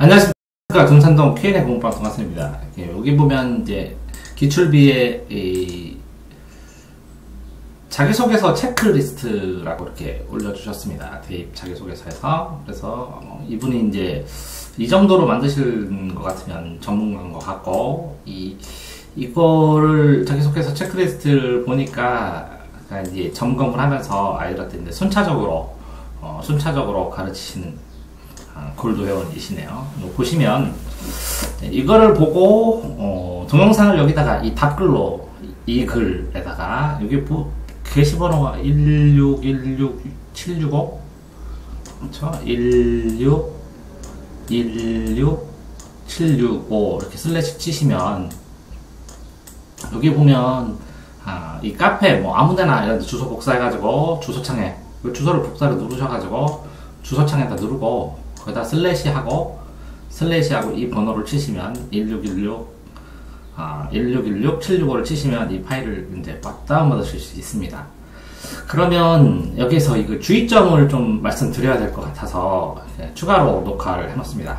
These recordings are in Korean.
안녕하십니까. 동산동 Q&A 공부방송 왔습니다. 여기 보면 이제 기출비의 자기소개서 체크리스트라고 이렇게 올려주셨습니다. 대입 자기소개서에서. 그래서 이분이 이제 이 정도로 만드실 것 같으면 전문가인 것 같고, 이거를 자기소개서 체크리스트를 보니까 이제 점검을 하면서 아이들한테 이제 순차적으로 가르치시는 골드 회원이시네요. 보시면 이거를 보고 동영상을 여기다가 이 답글로 이 글에다가 여기 게시번호가 1616765 그렇죠? 1616765 이렇게 슬래시 치시면 여기 보면 이 카페 뭐 아무데나 이런 데 주소 복사해가지고 주소창에 주소를 복사를 누르셔가지고 주소창에다 누르고 거기다 슬래시하고 이 번호를 치시면 1616765를 치시면 이 파일을 이제 다운받으실 수 있습니다. 그러면 여기서 이거 주의점을 좀 말씀드려야 될 것 같아서 추가로 녹화를 해놓습니다.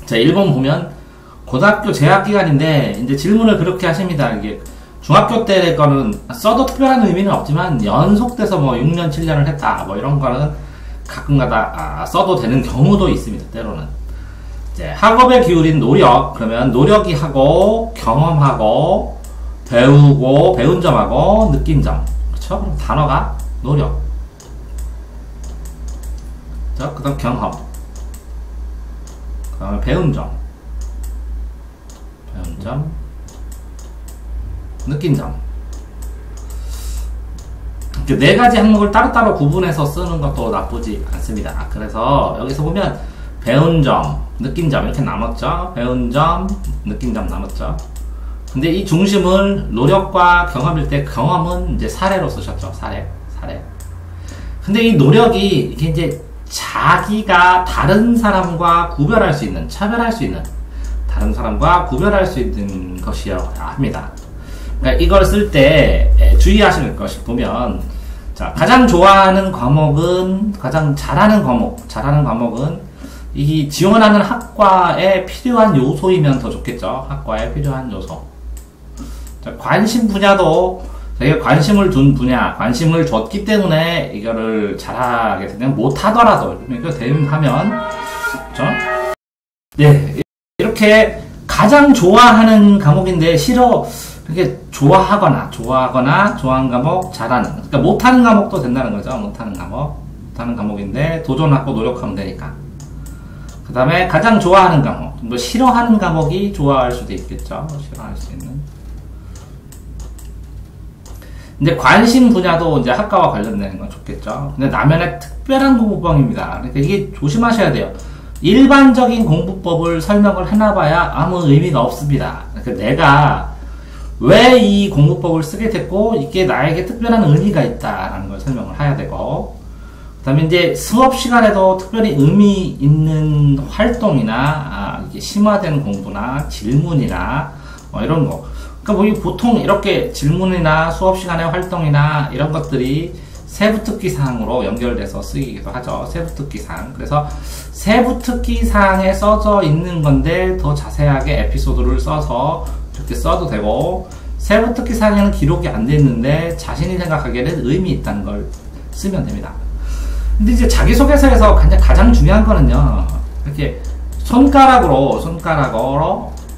자, 1번 보면 고등학교 재학기간인데 이제 질문을 그렇게 하십니다. 이게 중학교 때 거는 써도 특별한 의미는 없지만 연속돼서 뭐 6년 7년을 했다 뭐 이런 거는 가끔가다 써도 되는 경우도 있습니다. 때로는 이제 학업에 기울인 노력, 그러면 노력이 하고 경험하고 배우고 배운 점하고 느낀 점, 그렇죠? 그럼 단어가 노력, 그다음 경험, 그다음에 배운 점, 느낀 점. 이렇게 네 가지 항목을 따로따로 구분해서 쓰는 것도 나쁘지 않습니다. 그래서 여기서 보면 배운 점, 느낀 점 이렇게 나눴죠. 배운 점, 느낀 점 나눴죠. 근데 이 중심을 노력과 경험일 때 경험은 이제 사례로 쓰셨죠. 사례. 근데 이 노력이 이게 이제 자기가 다른 사람과 구별할 수 있는, 차별할 수 있는, 다른 사람과 구별할 수 있는 것이어야 합니다. 그러니까 이걸 쓸 때 주의하시는 것이 보면, 자, 가장 좋아하는 과목은, 가장 잘하는 과목은 이 지원하는 학과에 필요한 요소이면 더 좋겠죠. 학과에 필요한 요소. 자, 관심 분야도 되게 관심을 둔 분야, 관심을 줬기 때문에 이거를 잘하게 되면 못하더라도 이거 대응하면, 그렇죠? 네, 이렇게 가장 좋아하는 과목인데 이렇게 좋아하거나 좋아하는 과목 잘하는, 그러니까 못하는 과목도 된다는 거죠. 못하는 과목인데 도전하고 노력하면 되니까. 그 다음에 가장 좋아하는 과목, 뭐 싫어하는 과목이 좋아할 수도 있겠죠. 싫어할 수 있는. 이제 관심 분야도 이제 학과와 관련되는 건 좋겠죠. 근데 나면의 특별한 공부법입니다. 그러니까 이게 조심하셔야 돼요. 일반적인 공부법을 설명을 해놔봐야 아무 의미가 없습니다. 그러니까 내가 왜 이 공부법을 쓰게 됐고 이게 나에게 특별한 의미가 있다라는 걸 설명을 해야 되고, 그 다음에 이제 수업 시간에도 특별히 의미 있는 활동이나 이게 심화된 공부나 질문이나 이런 거, 그러니까 뭐 보통 이렇게 질문이나 수업 시간의 활동이나 이런 것들이 세부특기사항으로 연결돼서 쓰이기도 하죠. 세부특기사항. 그래서 세부특기사항에 써져 있는 건데 더 자세하게 에피소드를 써서 이렇게 써도 되고, 세부특기사항에는 기록이 안 돼 있는데 자신이 생각하기에는 의미 있다는 걸 쓰면 됩니다. 근데 이제 자기소개서에서 가장 중요한 거는요, 이렇게 손가락으로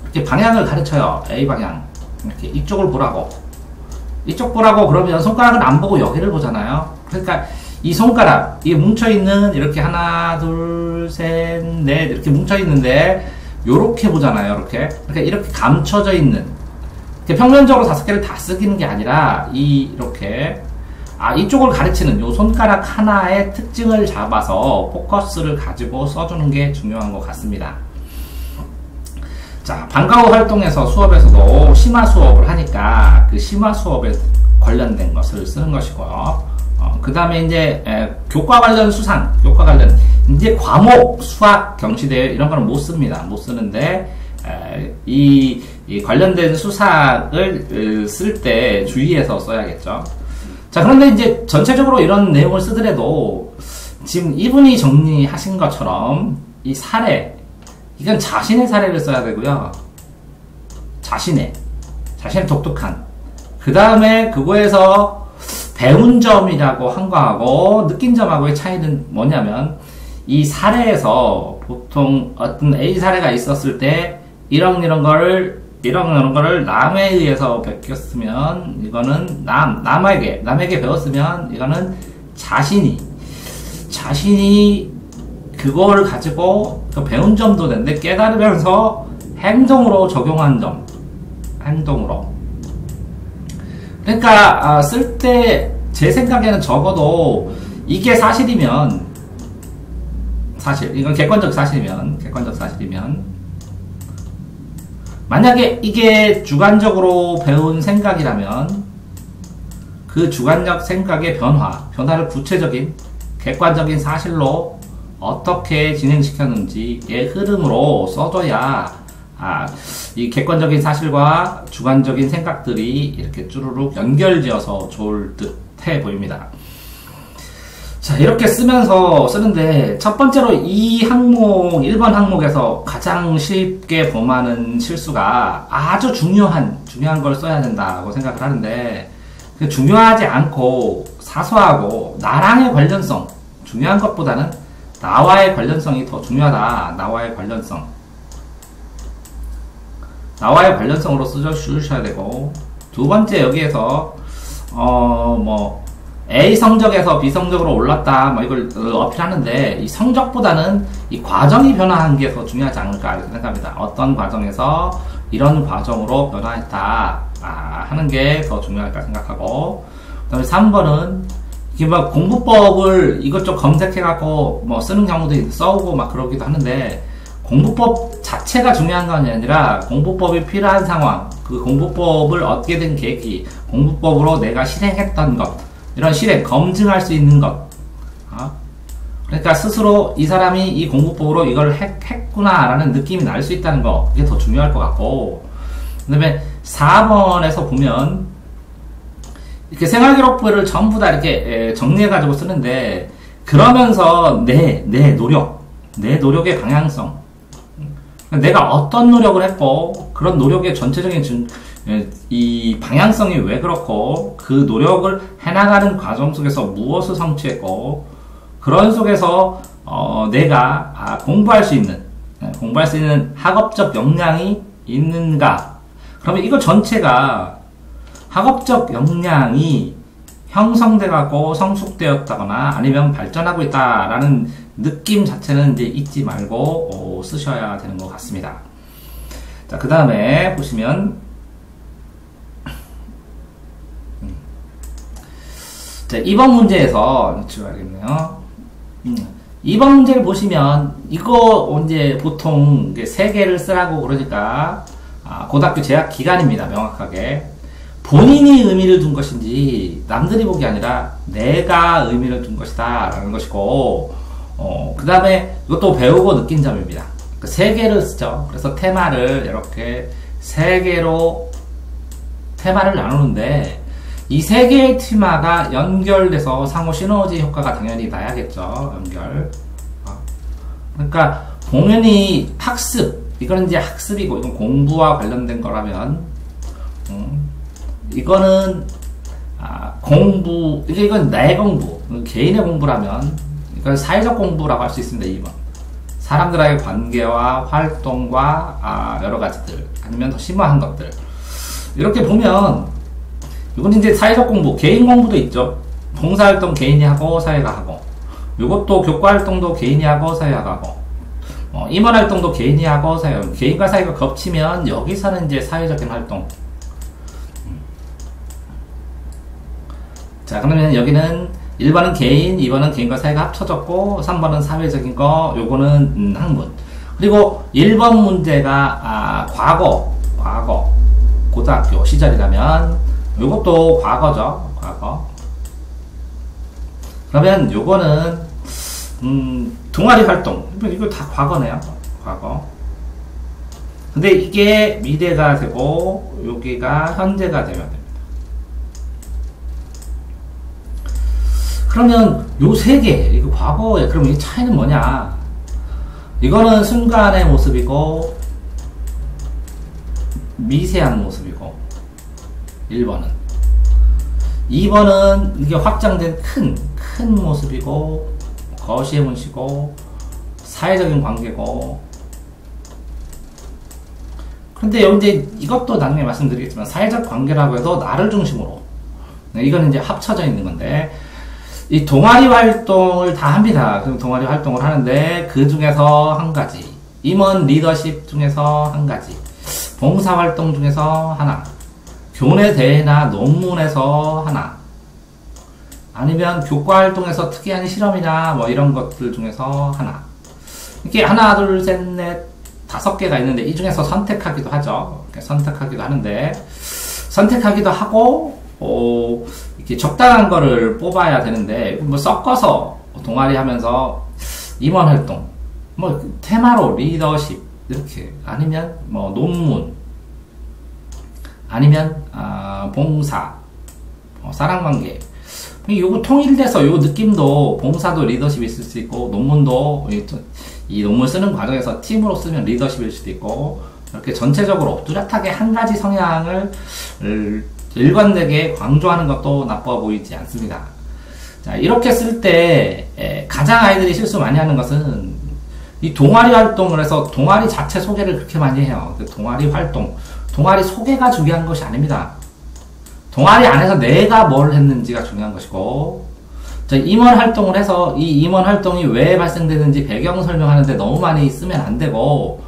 이렇게 방향을 가르쳐요. A 방향. 이렇게 이쪽 보라고 그러면 손가락은 안 보고 여기를 보잖아요. 그러니까 이 손가락, 이게 뭉쳐있는, 이렇게 하나, 둘, 셋, 넷, 이렇게 뭉쳐있는데, 요렇게 보잖아요. 그러니까 이렇게 감춰져 있는, 평면적으로 5개를 다 쓰기는 게 아니라, 이렇게, 이쪽을 가르치는 요 손가락 하나의 특징을 잡아서 포커스를 가지고 써주는 게 중요한 것 같습니다. 자, 방과 후 활동에서 수업에서도 심화 수업을 하니까 그 심화 수업에 관련된 것을 쓰는 것이고요. 그 다음에 이제 교과 관련 수상, 이제 과목, 수학, 경시대회 이런 거는 못 씁니다. 못 쓰는데 이 관련된 수학을 쓸 때 주의해서 써야겠죠. 자, 그런데 이제 전체적으로 이런 내용을 쓰더라도 지금 이분이 정리하신 것처럼 이 사례, 이건 자신의 사례를 써야 되고요. 자신의 독특한. 그 다음에 그거에서 배운 점이라고 한 거하고 느낀 점하고의 차이는 뭐냐면, 이 사례에서 보통 어떤 A 사례가 있었을 때 이런 거를 남에 의해서 베꼈으면 이거는 남에게 배웠으면 이거는 자신이 그걸 가지고 배운 점도 되는데 깨달으면서 행동으로 적용한 점. 행동으로. 그러니까 쓸 때 제 생각에는 적어도 이게 사실이면, 이건 객관적 사실이면 만약에 이게 주관적으로 배운 생각이라면 그 주관적 생각의 변화를 구체적인 객관적인 사실로 어떻게 진행시켰는지의 흐름으로 써줘야 이 객관적인 사실과 주관적인 생각들이 이렇게 쭈루룩 연결지어서 좋을 듯해 보입니다. 자, 이렇게 쓰는데 첫 번째로 이 항목 1번 항목에서 가장 쉽게 범하는 실수가 아주 중요한 걸 써야 된다고 생각을 하는데, 그 중요하지 않고 사소하고 나랑의 관련성, 중요한 것보다는 나와의 관련성이 더 중요하다. 나와의 관련성으로 쓰셔야 되고, 두 번째 여기에서 A 성적에서 B 성적으로 올랐다, 이걸 어필하는데, 이 성적보다는 이 과정이 변화한 게 더 중요하지 않을까, 이렇게 생각합니다. 어떤 과정에서 이런 과정으로 변화했다, 하는 게 더 중요할까 생각하고, 그 다음에 3번은, 이게 공부법을 이것저것 검색해갖고, 쓰는 경우도 써오고 그러기도 하는데, 공부법 자체가 중요한 건 아니라, 공부법이 필요한 상황, 그 공부법을 얻게 된 계기, 공부법으로 내가 실행했던 것, 이런 검증할 수 있는 것. 그러니까 스스로 이 사람이 이 공부법으로 이걸 했구나라는 느낌이 날 수 있다는 거. 이게 더 중요할 것 같고. 그 다음에 4번에서 보면, 이렇게 생활기록부를 전부 다 이렇게 정리해가지고 쓰는데, 그러면서 내 노력의 방향성. 내가 어떤 노력을 했고, 그런 노력의 전체적인 이 방향성이 왜 그렇고, 그 노력을 해나가는 과정 속에서 무엇을 성취했고, 그런 속에서 내가 공부할 수 있는 학업적 역량이 있는가. 그러면 이거 전체가 학업적 역량이 형성돼갖고 성숙되었다거나 아니면 발전하고 있다라는 느낌 자체는 이제 잊지 말고 쓰셔야 되는 것 같습니다. 자, 그 다음에 보시면, 자, 2번 문제에서 지워야겠네요. 2번 문제를 보시면, 이거 이제 보통 3개를 쓰라고 그러니까, 고등학교 재학 기간입니다. 명확하게. 본인이 의미를 둔 것인지, 남들이 보기 아니라 내가 의미를 둔 것이다. 라는 것이고, 그 다음에 이것도 배우고 느낀 점입니다. 3개를 쓰죠. 그래서 테마를 이렇게 3개로 테마를 나누는데, 이 3개의 테마가 연결돼서 상호 시너지 효과가 당연히 나야겠죠. 연결. 그러니까 공연이 학습, 이거는 이제 학습이고, 이건 공부와 관련된 거라면, 이거는 공부, 이건 내 공부, 개인의 공부라면, 이건 사회적 공부라고 할 수 있습니다. 2번. 사람들과의 관계와 활동과 여러 가지들, 아니면 더 심오한 것들. 이렇게 보면, 이건 이제 사회적 공부, 개인 공부도 있죠. 봉사활동 개인이 하고 사회가 하고, 이것도 교과활동도 개인이 하고 사회가 하고, 임원활동도 개인이 하고 사회가 하고, 개인과 사회가 겹치면 여기서는 이제 사회적인 활동. 자, 그러면 여기는 1번은 개인, 2번은 개인과 사회가 합쳐졌고, 3번은 사회적인 거, 요거는 학문. 그리고 1번 문제가 과거, 고등학교 시절이라면 요것도 과거죠. 과거. 그러면 요거는 동아리 활동. 이거 다 과거네요. 과거. 근데 이게 미래가 되고 여기가 현재가 되면 됩니다. 그러면 요 3개, 이거 과거에, 그럼 이 차이는 뭐냐? 이거는 순간의 모습이고 미세한 모습이고 1번은 2번은 이게 확장된 큰 모습이고 거시의 문시고 사회적인 관계고. 그런데 여기 이제 이것도 나중에 말씀드리겠지만 사회적 관계라고 해도 나를 중심으로 이거는 이제 합쳐져 있는 건데 이 동아리 활동을 다 합니다. 그럼 동아리 활동을 하는데 그 중에서 한 가지 임원 리더십 중에서 한 가지 봉사활동 중에서 하나 교내 대회나 논문에서 하나 아니면 교과활동에서 특이한 실험이나 뭐 이런 것들 중에서 하나 이렇게 하나 둘 셋 넷 5개가 있는데 이 중에서 선택하기도 하죠. 선택하기도 하는데 선택하기도 하고 이렇게 적당한 거를 뽑아야 되는데 뭐 섞어서 동아리 하면서 임원활동 뭐 테마로 리더십 이렇게 아니면 뭐 논문 아니면 봉사 사랑관계 요거 통일돼서 요 느낌도 봉사도 리더십이 있을 수 있고 논문도 이 논문 쓰는 과정에서 팀으로 쓰면 리더십일 수도 있고 이렇게 전체적으로 뚜렷하게 한 가지 성향을 일관되게 강조하는 것도 나빠 보이지 않습니다. 자, 이렇게 쓸 때 가장 아이들이 실수 많이 하는 것은 이 동아리 활동을 해서 동아리 자체 소개를 그렇게 많이 해요. 동아리 활동, 동아리 소개가 중요한 것이 아닙니다. 동아리 안에서 내가 뭘 했는지가 중요한 것이고, 자, 임원 활동을 해서 이 임원 활동이 왜 발생되는지 배경 설명하는데 너무 많이 쓰면 안 되고,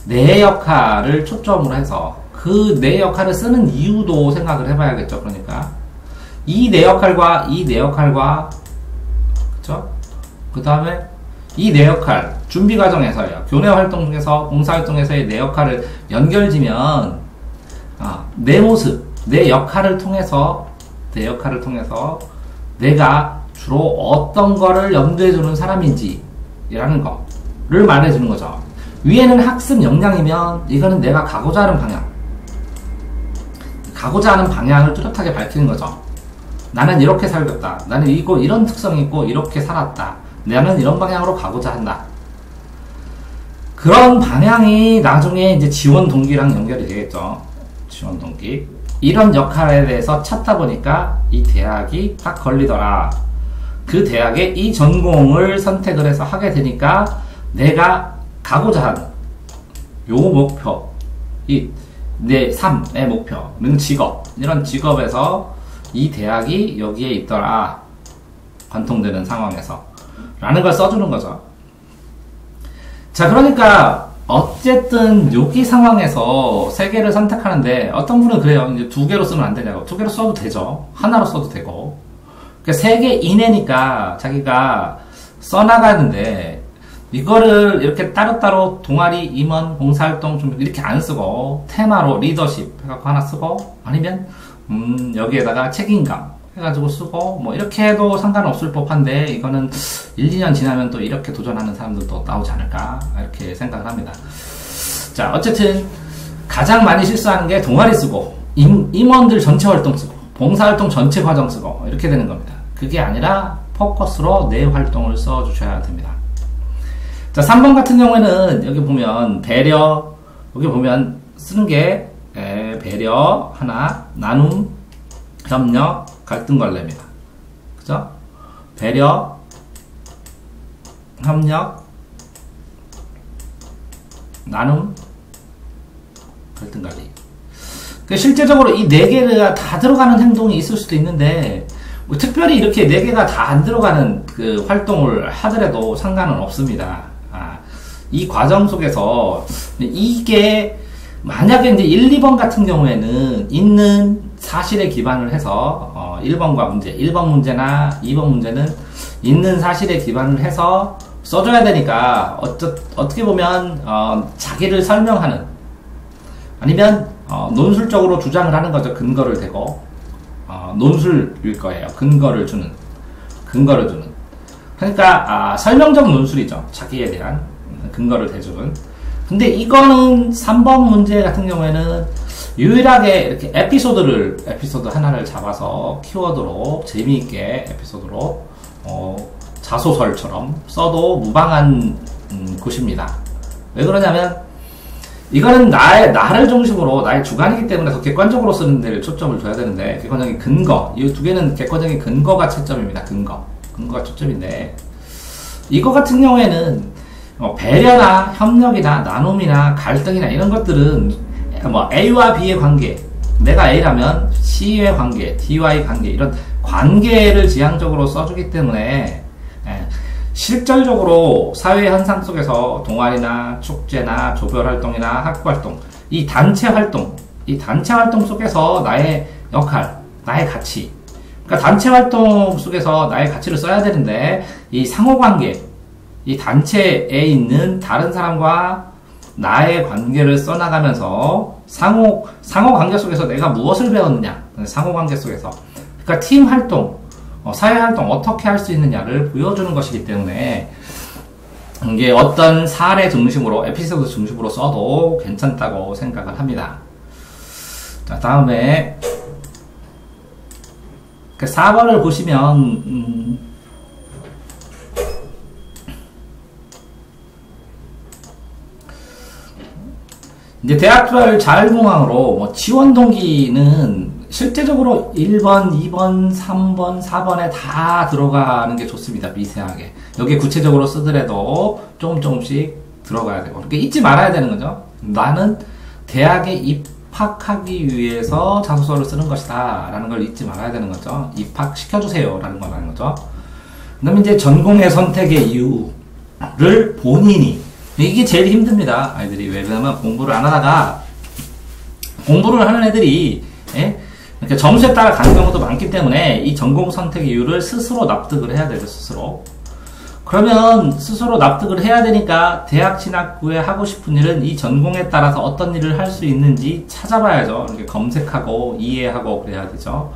내 역할을 초점으로 해서 그 내 역할을 쓰는 이유도 생각을 해봐야겠죠. 그러니까 이 내 역할과 이 내 역할과 그쵸? 그 다음에 이 내 역할 준비 과정에서요. 교내 활동 중에서 봉사 활동에서의 내 역할을 연결지면 내 모습 내 역할을 통해서 내가 주로 어떤 거를 염두에 두는 사람인지 라는 거를 말해주는 거죠. 위에는 학습 역량이면 이거는 내가 가고자 하는 방향을 뚜렷하게 밝히는 거죠. 나는 이렇게 살겠다. 나는 이런 특성이 있고 이렇게 살았다. 나는 이런 방향으로 가고자 한다. 그런 방향이 나중에 이제 지원 동기랑 연결이 되겠죠. 지원 동기. 이런 역할에 대해서 찾다 보니까 이 대학이 딱 걸리더라. 그 대학에 이 전공을 선택을 해서 하게 되니까 내가 가고자 하는 요 목표, 내 삶의 목표는 직업, 이런 직업에서 이 대학이 여기에 있더라. 관통되는 상황에서. 라는 걸 써주는 거죠. 자, 그러니까 어쨌든 여기 상황에서 3개를 선택하는데 어떤 분은 그래요. 이제 2개로 쓰면 안 되냐고. 2개로 써도 되죠. 하나로 써도 되고. 그러니까 3개 이내니까 자기가 써나가는데 이거를 이렇게 따로따로 동아리, 임원, 봉사활동 좀 이렇게 안 쓰고 테마로 리더십 해갖고 하나 쓰고 아니면 여기에다가 책임감 해가지고 쓰고 뭐 이렇게 해도 상관없을 법한데 이거는 1, 2년 지나면 또 이렇게 도전하는 사람들도 나오지 않을까 이렇게 생각을 합니다. 자, 어쨌든 가장 많이 실수하는 게 동아리 쓰고 임원들 전체 활동 쓰고 봉사활동 전체 과정 쓰고 이렇게 되는 겁니다. 그게 아니라 포커스로 내 활동을 써주셔야 됩니다. 자, 3번 같은 경우에는 여기 보면 배려, 여기 보면 쓰는 게 배려 하나, 나눔, 협력, 갈등 관례입니다. 그죠? 배려, 협력, 나눔, 갈등 관리. 실제적으로 이 4개가 다 들어가는 행동이 있을 수도 있는데 뭐 특별히 이렇게 4개가 다 안 들어가는 그 활동을 하더라도 상관은 없습니다. 이 과정 속에서 이게 만약에 이제 1, 2번 같은 경우에는 있는 사실에 기반을 해서 1번과 문제, 1번 문제나 2번 문제는 있는 사실에 기반을 해서 써줘야 되니까 어떻게 보면 자기를 설명하는 아니면 논술적으로 주장을 하는 거죠. 근거를 대고 논술일 거예요. 근거를 주는 그러니까 설명적 논술이죠. 자기에 대한 근거를 대주는. 근데 이거는 3번 문제 같은 경우에는 유일하게 이렇게 에피소드 하나를 잡아서 키워드로 재미있게 에피소드로 자소설처럼 써도 무방한 곳입니다. 왜 그러냐면 이거는 나를 중심으로 나의 주관이기 때문에 더 객관적으로 쓰는 데를 초점을 줘야 되는데, 객관적인 근거, 이 두 개는 객관적인 근거가 채점입니다. 근거가 초점인데, 이거 같은 경우에는 배려나 협력이나 나눔이나 갈등이나 이런 것들은 뭐 A와 B의 관계, 내가 A라면 C의 관계, D와의 관계, 이런 관계를 지향적으로 써주기 때문에 실질적으로 사회 현상 속에서 동아리나 축제나 조별활동이나 학교활동, 이 단체 활동 속에서 나의 역할, 나의 가치, 그러니까 단체 활동 속에서 나의 가치를 써야 되는데, 이 상호관계, 이 단체에 있는 다른 사람과 나의 관계를 써나가면서 상호관계 속에서 내가 무엇을 배웠느냐, 상호관계 속에서, 그러니까 팀 활동, 사회활동 어떻게 할 수 있느냐를 보여주는 것이기 때문에 이게 어떤 사례 중심으로, 에피소드 중심으로 써도 괜찮다고 생각을 합니다. 자, 다음에 4번을 보시면 이제 대학교를 자율공학으로 뭐 지원 동기는 실제적으로 1번, 2번, 3번, 4번에 다 들어가는 게 좋습니다. 미세하게. 여기에 구체적으로 쓰더라도 조금씩 들어가야 되고. 그렇게 잊지 말아야 되는 거죠. 나는 대학에 입학하기 위해서 자소서를 쓰는 것이다. 라는 걸 잊지 말아야 되는 거죠. 입학시켜주세요. 라는 거라는 거죠. 그 다음에 이제 전공의 선택의 이유를 본인이. 이게 제일 힘듭니다. 아이들이. 왜냐면 공부를 안 하다가, 공부를 하는 애들이, 이렇게 점수에 따라 가는 경우도 많기 때문에 이 전공 선택 이유를 스스로 납득을 해야 되죠, 스스로. 그러면 스스로 납득을 해야 되니까 대학 진학 후에 하고 싶은 일은 이 전공에 따라서 어떤 일을 할 수 있는지 찾아봐야죠. 이렇게 검색하고 이해하고 그래야 되죠.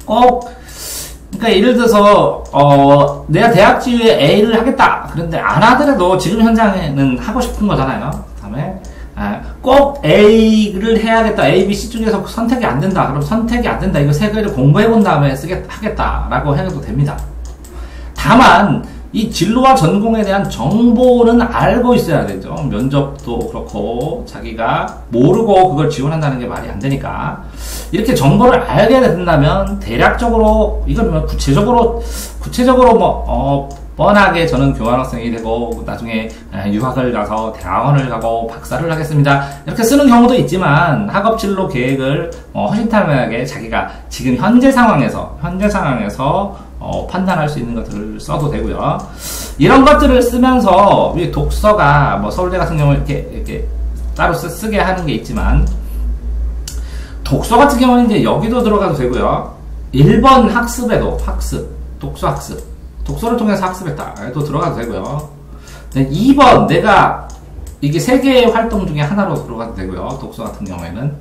그러니까 예를 들어서 내가 대학 지휘에 A를 하겠다. 그런데 안 하더라도 지금 현장에는 하고 싶은 거잖아요. 그다음에 꼭 A를 해야겠다. A, B, C 중에서 선택이 안 된다. 그럼 선택이 안 된다. 이거 세 개를 공부해 본 다음에 하겠다라고 해도 됩니다. 다만 이 진로와 전공에 대한 정보는 알고 있어야 되죠. 면접도 그렇고 자기가 모르고 그걸 지원한다는 게 말이 안 되니까 이렇게 정보를 알게 된다면 대략적으로 이걸 뭐 구체적으로 뻔하게 저는 교환학생이 되고 나중에 유학을 가서 대학원을 가고 박사를 하겠습니다. 이렇게 쓰는 경우도 있지만 학업 진로 계획을 허심탄회하게 자기가 지금 현재 상황에서 판단할 수 있는 것들을 써도 되고요. 이런 것들을 쓰면서 독서가 뭐 서울대 같은 경우는 이렇게 따로 쓰게 하는 게 있지만 독서 같은 경우는 이제 여기도 들어가도 되고요. 1번 학습에도 독서 학습. 독서를 통해서 학습했다. 또 들어가도 되고요. 2번 내가 이게 세 개의 활동 중에 하나로 들어가도 되고요. 독서 같은 경우에는.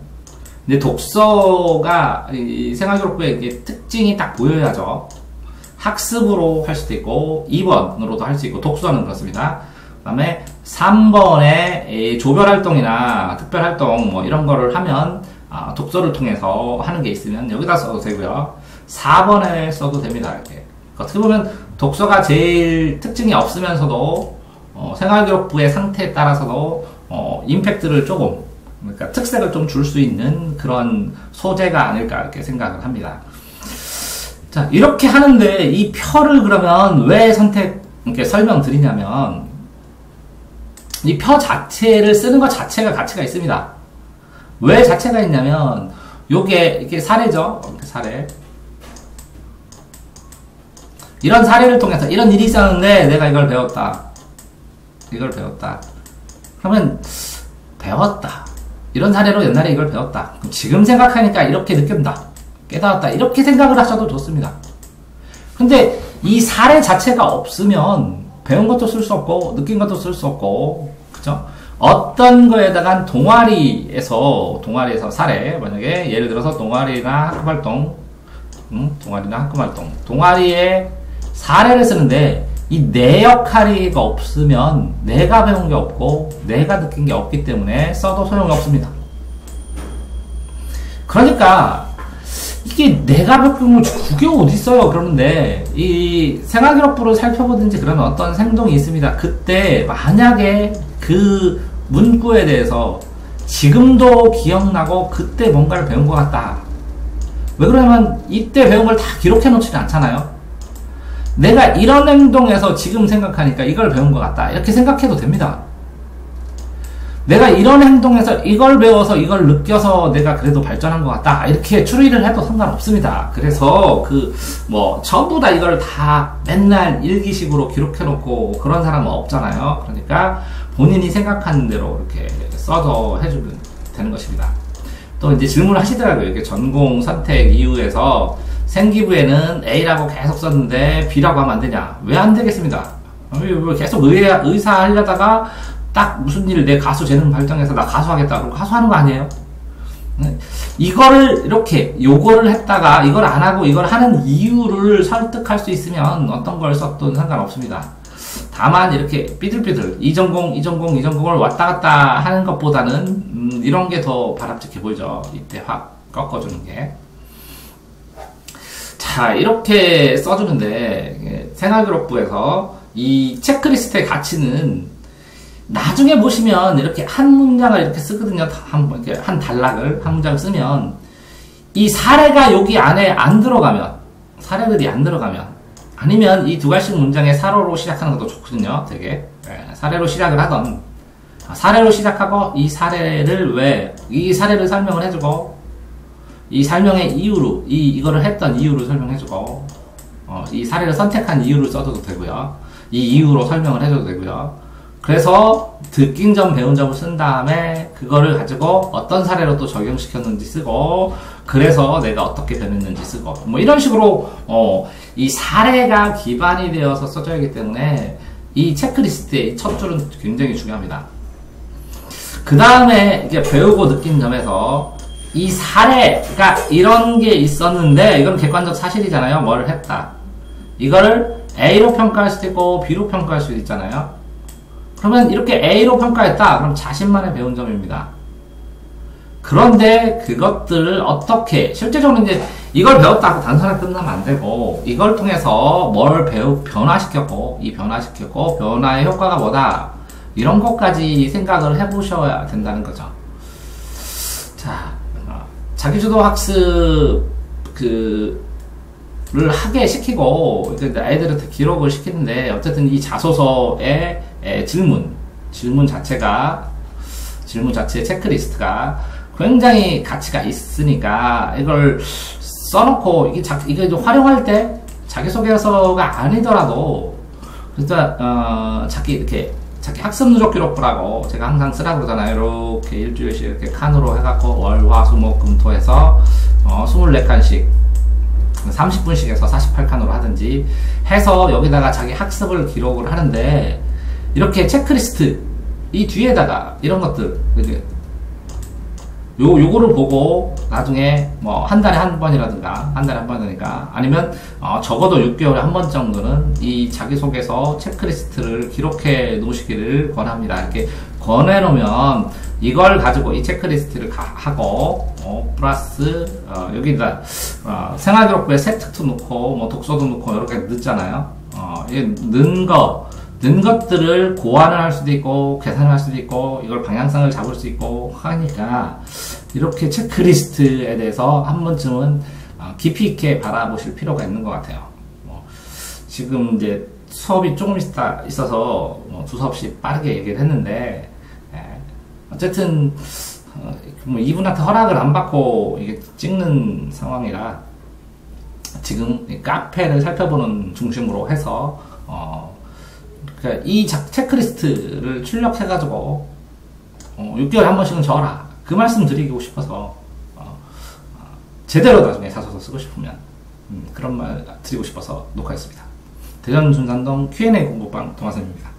근데 독서가 이 생활기록부에 이게 특징이 딱 보여야죠. 학습으로 할 수도 있고 2번으로도 할 수 있고 독서는 그렇습니다. 그 다음에 3번에 조별활동이나 특별활동 뭐 이런 거를 하면 독서를 통해서 하는 게 있으면 여기다 써도 되고요. 4번에 써도 됩니다. 이렇게. 어떻게 보면 독서가 제일 특징이 없으면서도 생활기록부의 상태에 따라서도 임팩트를 조금, 그러니까 특색을 좀 줄 수 있는 그런 소재가 아닐까 이렇게 생각을 합니다. 자, 이렇게 하는데 이 표를 그러면 왜 이렇게 설명드리냐면 이 표 자체를 쓰는 것 자체가 가치가 있습니다. 왜 자체가 있냐면 요게 이렇게 사례죠. 이렇게 사례. 이런 사례를 통해서 이런 일이 있었는데 내가 이걸 배웠다. 그러면 배웠다. 이런 사례로 옛날에 이걸 배웠다. 그럼 지금 생각하니까 이렇게 느낀다. 깨달았다. 이렇게 생각을 하셔도 좋습니다. 근데 이 사례 자체가 없으면 배운 것도 쓸 수 없고 느낀 것도 쓸 수 없고 그죠? 어떤 거에다가 동아리에서 사례 만약에 예를 들어서 동아리나 학급활동 동아리에 사례를 쓰는데 이 내 역할이가 없으면 내가 배운 게 없고 내가 느낀 게 없기 때문에 써도 소용이 없습니다. 그러니까 이게 내가 겪은 거 그게 어딨어요. 그러는데 이 생활기록부를 살펴보든지 그러면 어떤 행동이 있습니다. 그때 만약에 그 문구에 대해서 지금도 기억나고 그때 뭔가를 배운 것 같다. 왜 그러냐면 이때 배운 걸 다 기록해 놓지는 않잖아요. 내가 이런 행동에서 지금 생각하니까 이걸 배운 것 같다. 이렇게 생각해도 됩니다. 내가 이런 행동에서 이걸 배워서 이걸 느껴서 내가 그래도 발전한 것 같다. 이렇게 추리를 해도 상관없습니다. 그래서 전부 다 이걸 다 맨날 일기식으로 기록해놓고 그런 사람은 없잖아요. 그러니까 본인이 생각하는 대로 이렇게 써서 해주면 되는 것입니다. 또 이제 질문을 하시더라고요. 이렇게 전공 선택 이유에서 생기부에는 A라고 계속 썼는데 B라고 하면 안 되냐? 왜 안 되겠습니다. 계속 의사 하려다가 딱 무슨 일, 내 가수 재능 발전해서 나 가수 하겠다. 그럼 가수 하는 거 아니에요? 이거를 이렇게 요거를 했다가 이걸 안 하고 이걸 하는 이유를 설득할 수 있으면 어떤 걸 썼든 상관없습니다. 다만 이렇게 삐들삐들 이 전공을 왔다 갔다 하는 것보다는 이런 게 더 바람직해 보이죠. 이때 확 꺾어주는 게. 자, 이렇게 써주는데 생활기록부에서 이 체크리스트의 가치는 나중에 보시면 이렇게 한 문장을 이렇게 쓰거든요. 한 단락을 한 문장 쓰면 이 사례가 여기 안에 안 들어가면, 사례들이 안 들어가면, 아니면 이 두 가지 문장에 사로로 시작하는 것도 좋거든요. 되게 사례로 시작을 하던, 사례로 시작하고 이 사례를 설명을 해주고, 이 설명의 이유로 이거를 했던 이유를 설명해주고, 이 사례를 선택한 이유를 써도 되고요. 이 이유로 설명을 해줘도 되고요. 그래서 느낀 점, 배운 점을 쓴 다음에 그거를 가지고 어떤 사례로 또 적용시켰는지 쓰고, 그래서 내가 어떻게 변했는지 쓰고, 이런 식으로 이 사례가 기반이 되어서 써져야 하기 때문에 이 체크리스트의 첫 줄은 굉장히 중요합니다. 그 다음에 이게 배우고 느낀 점에서 이 사례가 이런 게 있었는데 이건 객관적 사실이잖아요. 뭘 했다. 이거를 A로 평가할 수도 있고 B로 평가할 수도 있잖아요. 그러면 이렇게 A로 평가했다. 그럼 자신만의 배운 점입니다. 그런데 그것들을 어떻게 실제적으로 이제 이걸 배웠다고 단순하게 끝나면 안 되고 이걸 통해서 뭘 변화시켰고 이 변화시켰고 변화의 효과가 뭐다. 이런 것까지 생각을 해보셔야 된다는 거죠. 자, 자기주도 학습 를 하게 시키고 아이들한테 기록을 시키는데 어쨌든 이 자소서의 질문 자체의 체크리스트가 굉장히 가치가 있으니까 이걸 써놓고 이게 좀 활용할 때 자기소개서가 아니더라도 자기 학습 누적 기록부라고 제가 항상 쓰라고 그러잖아요. 이렇게 일주일씩 이렇게 칸으로 해갖고 월, 화, 수, 목, 금, 토 해서 24칸씩 30분씩 해서 48칸으로 하든지 해서 여기다가 자기 학습을 기록을 하는데 이렇게 체크리스트 이 뒤에다가 이런 것들 요거를 보고 나중에 한 달에 한 번이라든가 아니면 적어도 6개월에 한 번 정도는 이 자기소개서 체크리스트를 기록해 놓으시기를 권합니다. 이렇게 권해 놓으면 이걸 가지고 이 체크리스트를 하고 플러스 여기다 생활기록부에 세특도 넣고 독서도 넣고 이렇게 넣잖아요. 넣은 것들을 고안을 할 수도 있고 계산을 할 수도 있고 이걸 방향성을 잡을 수 있고 하니까 이렇게 체크리스트에 대해서 한 번쯤은 깊이 있게 바라보실 필요가 있는 것 같아요. 지금 이제 수업이 조금 있어서 두 수업씩 빠르게 얘기를 했는데 어쨌든 이분한테 허락을 안 받고 이게 찍는 상황이라 지금 카페를 살펴보는 중심으로 해서 그러니까 이 체크리스트를 출력해가지고 6개월에 한 번씩은 적어라. 그 말씀 드리고 싶어서 제대로 나중에 자소서 쓰고 싶으면 그런 말 드리고 싶어서 녹화했습니다. 대전 준산동 Q&A 공부방 동화쌤입니다.